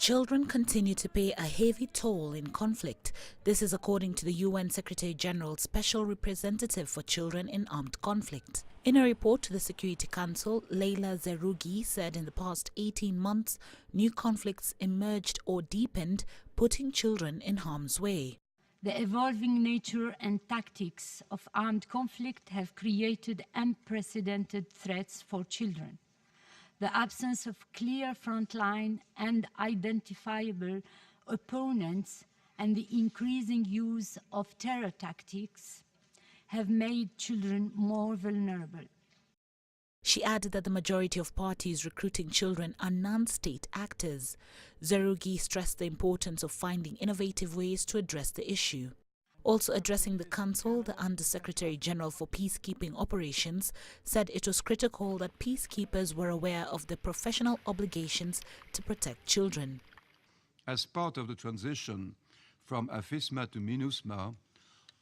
Children continue to pay a heavy toll in conflict. This is according to the UN Secretary General's Special Representative for Children in Armed Conflict. In a report to the Security Council, Leila Zerougi said in the past 18 months, new conflicts emerged or deepened, putting children in harm's way. The evolving nature and tactics of armed conflict have created unprecedented threats for children. The absence of clear frontline and identifiable opponents and the increasing use of terror tactics have made children more vulnerable. She added that the majority of parties recruiting children are non-state actors. Zerougi stressed the importance of finding innovative ways to address the issue. Also addressing the Council, the Under-Secretary General for Peacekeeping Operations said it was critical that peacekeepers were aware of their professional obligations to protect children. As part of the transition from AFISMA to MINUSMA,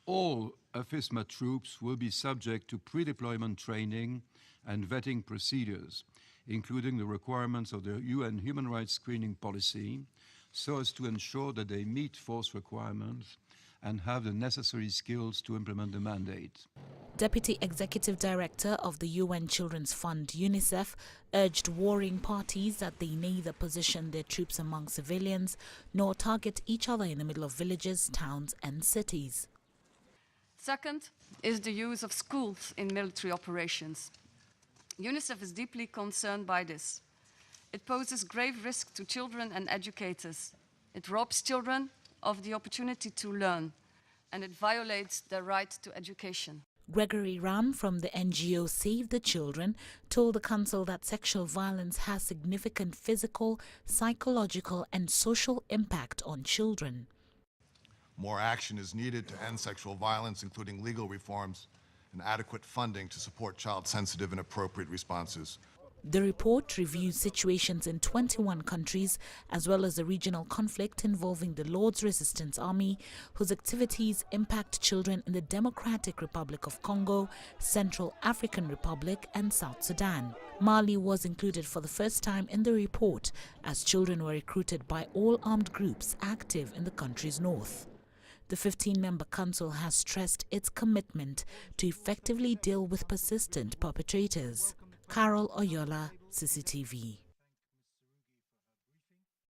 all AFISMA troops will be subject to pre-deployment training and vetting procedures, including the requirements of the UN human rights screening policy, so as to ensure that they meet force requirements and have the necessary skills to implement the mandate. Deputy Executive Director of the UN Children's Fund, UNICEF, urged warring parties that they neither position their troops among civilians nor target each other in the middle of villages, towns and cities. Second is the use of schools in military operations. UNICEF is deeply concerned by this. It poses grave risk to children and educators. It robs children of the opportunity to learn, and it violates their right to education. Gregory Ram from the NGO Save the Children told the Council that sexual violence has significant physical, psychological and social impact on children. More action is needed to end sexual violence, including legal reforms and adequate funding to support child-sensitive and appropriate responses. The report reviews situations in 21 countries as well as the regional conflict involving the Lord's Resistance Army, whose activities impact children in the Democratic Republic of Congo, Central African Republic and South Sudan. Mali was included for the first time in the report as children were recruited by all armed groups active in the country's north. The 15-member council has stressed its commitment to effectively deal with persistent perpetrators. Carol Oyola, CCTV.